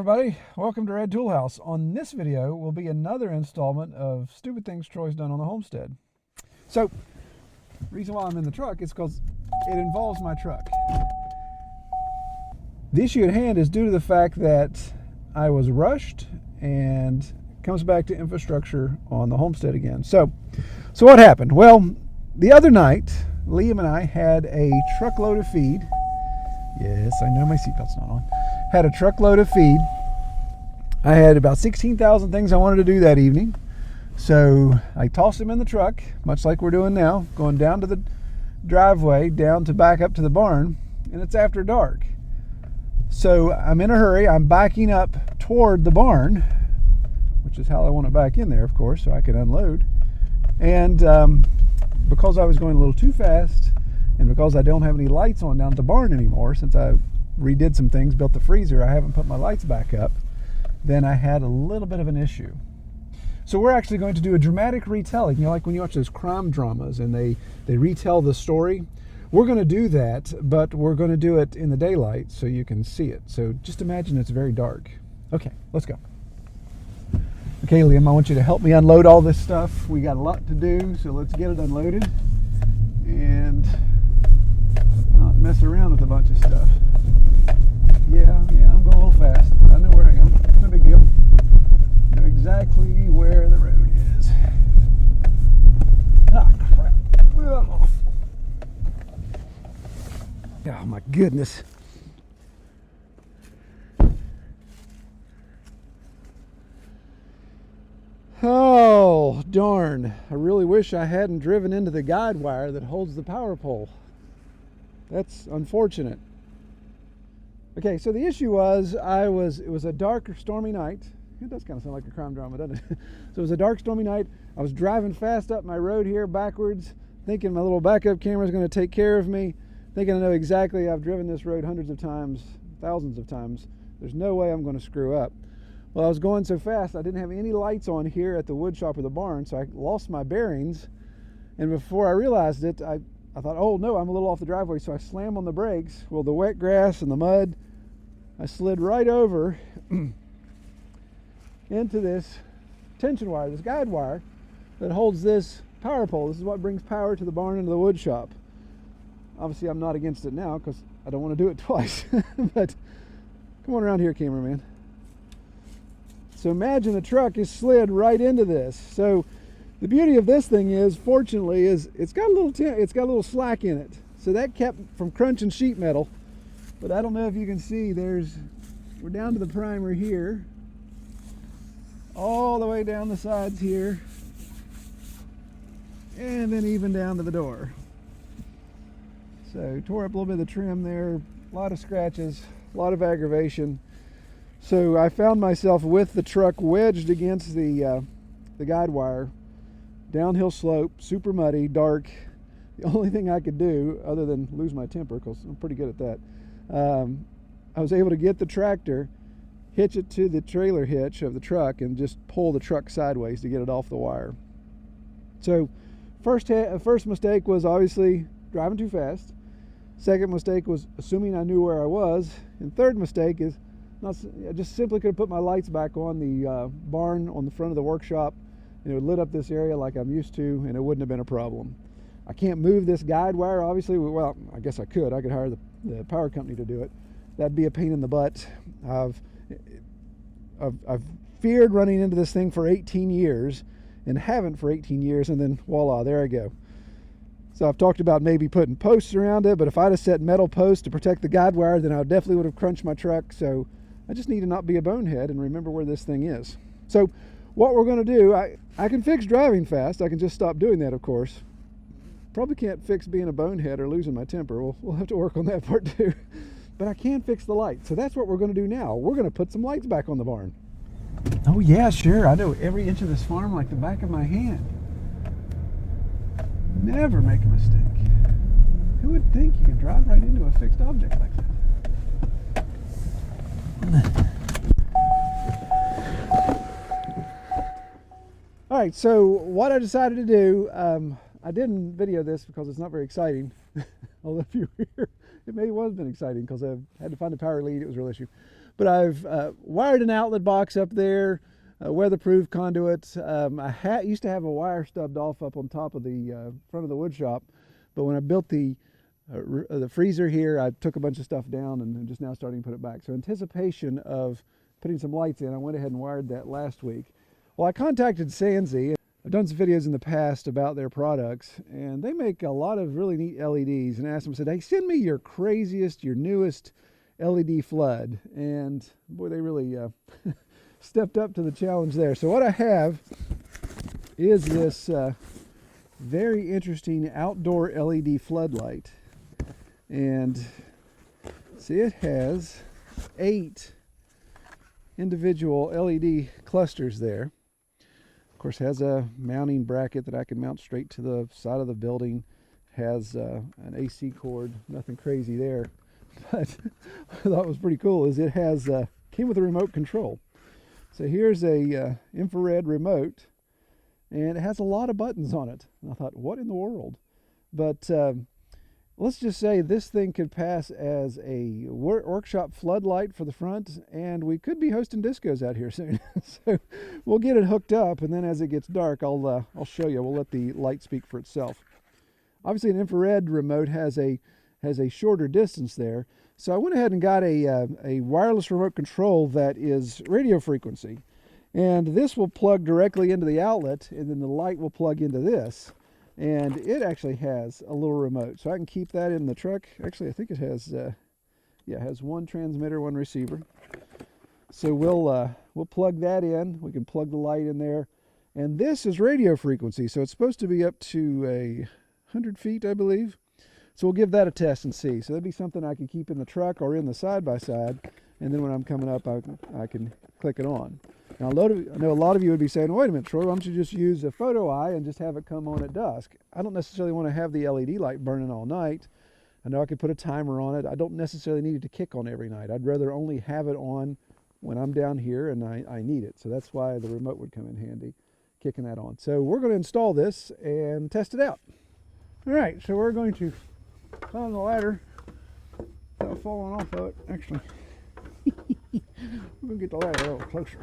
everybody, welcome to Red Tool House. On this video will be another installment of Stupid Things Troy's Done on the Homestead. So, the reason why I'm in the truck is because it involves my truck. The issue at hand is due to the fact that I was rushed and comes back to infrastructure on the homestead again. So what happened? Well, the other night, Liam and I had a truckload of feed. Yes, I know my seatbelt's not on. Had a truckload of feed. I had about 16,000 things I wanted to do that evening. So I tossed them in the truck, much like we're doing now, going down to the driveway, down to back up to the barn, and it's after dark. So I'm in a hurry. I'm backing up toward the barn, which is how I want to back in there, of course, so I can unload. And because I was going a little too fast, and because I don't have any lights on down at the barn anymore, since I redid some things, built the freezer, I haven't put my lights back up, then I had a little bit of an issue. So we're actually going to do a dramatic retelling. You know, like when you watch those crime dramas and they retell the story. We're going to do that, but we're going to do it in the daylight so you can see it. So just imagine it's very dark. Okay, let's go. Okay, Liam, I want you to help me unload all this stuff. We got a lot to do, so let's get it unloaded and not mess around with a bunch of stuff. Yeah, I'm going a little fast. I know where I am. No big deal. I know exactly where the road is. Ah, crap. Oh my goodness. Oh, darn. I really wish I hadn't driven into the guide wire that holds the power pole. That's unfortunate. Okay, so the issue was, it was a dark, stormy night. It does kind of sound like a crime drama, doesn't it? So it was a dark, stormy night. I was driving fast up my road here backwards, thinking my little backup camera is going to take care of me, thinking I know exactly. I've driven this road hundreds of times, thousands of times. There's no way I'm going to screw up. Well, I was going so fast, I didn't have any lights on here at the wood shop or the barn, so I lost my bearings. And before I realized it, I thought, oh no, I'm a little off the driveway, so I slammed on the brakes. Well, the wet grass and the mud, I slid right over into this tension wire, this guide wire that holds this power pole. This is what brings power to the barn and to the wood shop. Obviously, I'm not against it now because I don't want to do it twice. But come on around here, cameraman. So imagine the truck is slid right into this. So the beauty of this thing is, fortunately, is it's got a little slack in it. So that kept from crunching sheet metal. But I don't know if you can see, we're down to the primer here, all the way down the sides here, and then even down to the door. So tore up a little bit of the trim there, a lot of scratches, a lot of aggravation. So I found myself with the truck wedged against the guide wire, downhill slope, super muddy, dark. The only thing I could do, other than lose my temper, because I'm pretty good at that, I was able to get the tractor, hitch it to the trailer hitch of the truck, and just pull the truck sideways to get it off the wire. So first mistake was obviously driving too fast. Second mistake was assuming I knew where I was. And third mistake is I just simply could have put my lights back on the barn on the front of the workshop, and it would lit up this area like I'm used to, and it wouldn't have been a problem. I can't move this guide wire, obviously. Well, I guess I could. I could hire the power company to do it. That'd be a pain in the butt. I've feared running into this thing for 18 years and haven't for 18 years, and then voila, there I go. So I've talked about maybe putting posts around it, but if I'd have set metal posts to protect the guide wire, then I definitely would have crunched my truck. So I just need to not be a bonehead and remember where this thing is. So what we're going to do, I can fix driving fast. I can just stop doing that, of course. Probably can't fix being a bonehead or losing my temper. We'll have to work on that part too. But I can fix the lights. So that's what we're going to do now. We're going to put some lights back on the barn. Oh yeah, sure. I know every inch of this farm like the back of my hand. Never make a mistake. Who would think you could drive right into a fixed object like that? All right, so what I decided to do, I didn't video this because it's not very exciting. Although if you were here, it may have been exciting because I had to find a power lead. It was a real issue. But I've wired an outlet box up there, a weatherproof conduit. I used to have a wire stubbed off up on top of the front of the wood shop, but when I built the freezer here, I took a bunch of stuff down and I'm just now starting to put it back. So in anticipation of putting some lights in, I went ahead and wired that last week. Well, I contacted Sansi. I've done some videos in the past about their products, and they make a lot of really neat LEDs, and I asked them, I said, hey, send me your craziest, your newest LED flood. And boy, they really stepped up to the challenge there. So what I have is this very interesting outdoor LED floodlight. And see, it has 8 individual LED clusters there. Of course, has a mounting bracket that I can mount straight to the side of the building. Has an AC cord, nothing crazy there. But what I thought was pretty cool is it has came with a remote control. So here's a infrared remote, and it has a lot of buttons on it. And I thought, what in the world? But let's just say this thing could pass as a workshop floodlight for the front, and we could be hosting discos out here soon. So we'll get it hooked up, and then as it gets dark, I'll show you. We'll let the light speak for itself. Obviously, an infrared remote has a shorter distance there, so I went ahead and got a wireless remote control that is radio frequency, and this will plug directly into the outlet, and then the light will plug into this. And it actually has a little remote, so I can keep that in the truck. Actually, I think it has, yeah, it has 1 transmitter, 1 receiver. So we'll plug that in. We can plug the light in there, and this is radio frequency, so it's supposed to be up to 100 feet, I believe. So we'll give that a test and see. So that'd be something I can keep in the truck or in the side-by-side, and then when I'm coming up, I can click it on. Now, I know a lot of you would be saying, wait a minute, Troy, why don't you just use a photo eye and just have it come on at dusk? I don't necessarily want to have the LED light burning all night. I know I could put a timer on it. I don't necessarily need it to kick on every night. I'd rather only have it on when I'm down here and I need it. So that's why the remote would come in handy, kicking that on. So we're going to install this and test it out. All right, so we're going to climb the ladder without falling off of it, actually. We're going to get the ladder a little closer.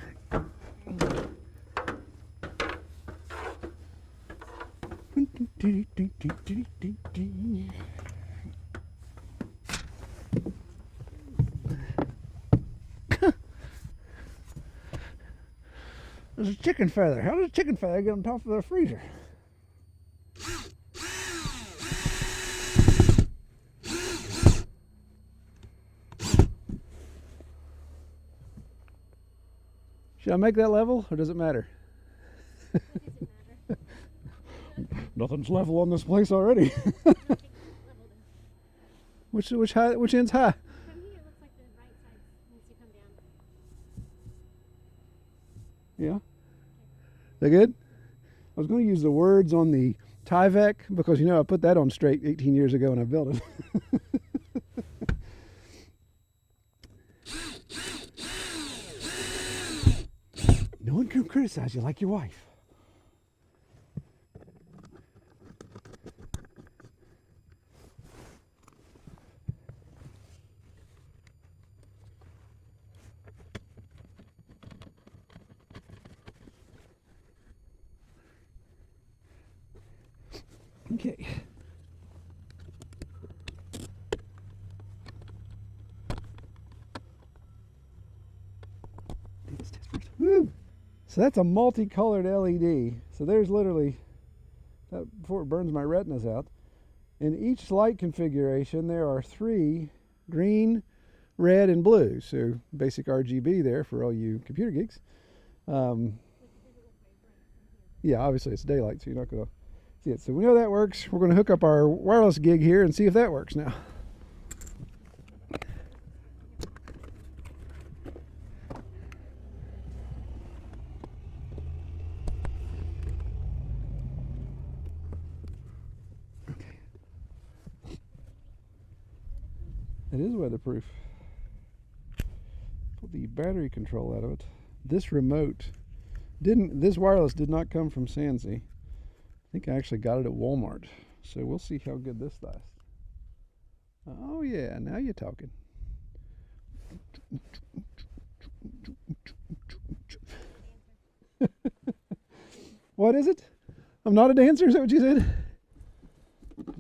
There's a chicken feather. How does a chicken feather get on top of the freezer? Should I make that level, or does it matter? It doesn't matter. Nothing's level on this place already. Which end's high? From here, it looks like the right side needs to come down. Yeah. Is that good? I was going to use the words on the Tyvek because, you know, I put that on straight 18 years ago when I built it. No one can criticize you like your wife. Okay. Let's test first. Woo! So that's a multicolored LED. So there's literally, that before it burns my retinas out. In each light configuration, there are 3 green, red, and blue. So basic RGB there for all you computer geeks. Yeah, obviously it's daylight, so you're not going to see it. So we know that works. We're going to hook up our wireless gig here and see if that works now. It is weatherproof. Pull the battery control out of it. This wireless did not come from Sansi. I think I actually got it at Walmart. So we'll see how good this lasts. Oh yeah, now you're talking. What is it? I'm not a dancer, is that what you said?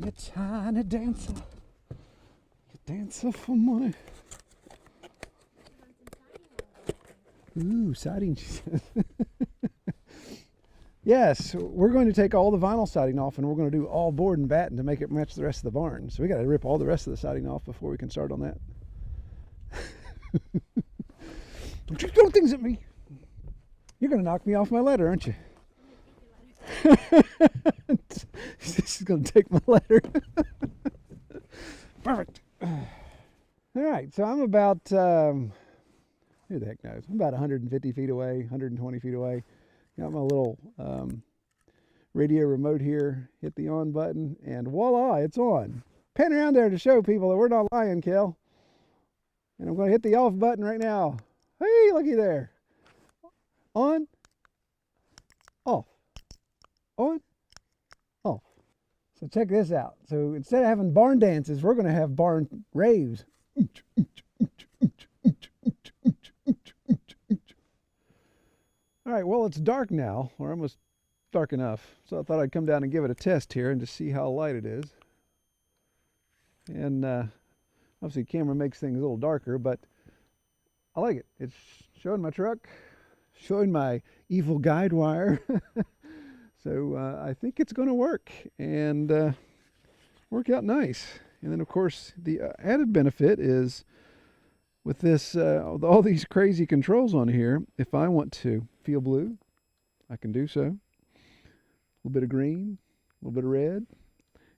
You tiny dancer. You dancer for money. Ooh, siding, she says. Yes, we're going to take all the vinyl siding off and we're going to do all board and batten to make it match the rest of the barn. So we got to rip all the rest of the siding off before we can start on that. Don't you throw things at me. You're going to knock me off my ladder, aren't you? She's going to take my ladder. Perfect. All right, so I'm about, who the heck knows? I'm about 150 feet away, 120 feet away. Got my little radio remote here. Hit the on button, and voila, it's on. Pan around there to show people that we're not lying, Kel. And I'm going to hit the off button right now. Hey, looky there. On, off, on, off. So check this out. So instead of having barn dances, we're going to have barn raves. All right, well, it's dark now, or almost dark enough. So I thought I'd come down and give it a test here and just see how light it is. And obviously the camera makes things a little darker, but I like it. It's showing my truck, showing my evil guide wire. So I think it's going to work and work out nice. And then, of course, the added benefit is with this, all these crazy controls on here, if I want to feel blue, I can do so. A little bit of green, a little bit of red,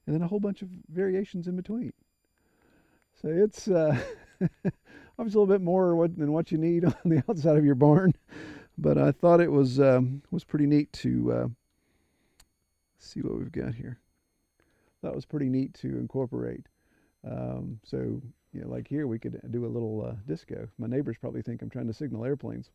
and then a whole bunch of variations in between. So it's obviously a little bit more than what you need on the outside of your barn, but I thought it was pretty neat to see what we've got here. That was pretty neat to incorporate. So, you know, like here we could do a little disco. My neighbors probably think I'm trying to signal airplanes.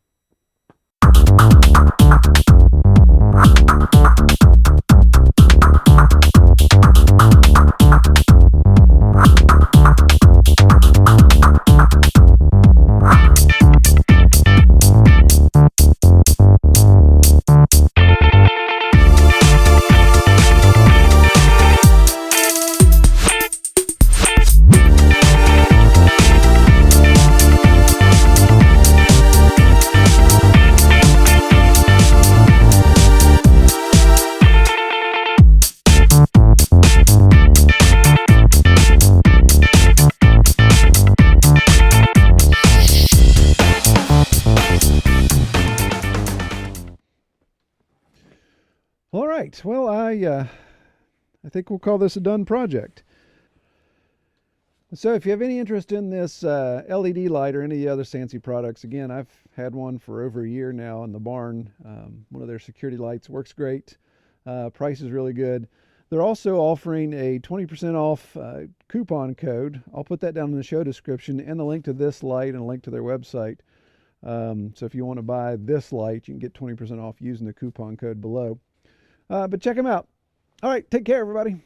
All right, well, I think we'll call this a done project. So if you have any interest in this LED light or any other Sansi products, again, I've had one for over a year now in the barn. One of their security lights works great. Price is really good. They're also offering a 20% off coupon code. I'll put that down in the show description and the link to this light and a link to their website. So if you want to buy this light, you can get 20% off using the coupon code below. But check them out. All right, take care, everybody.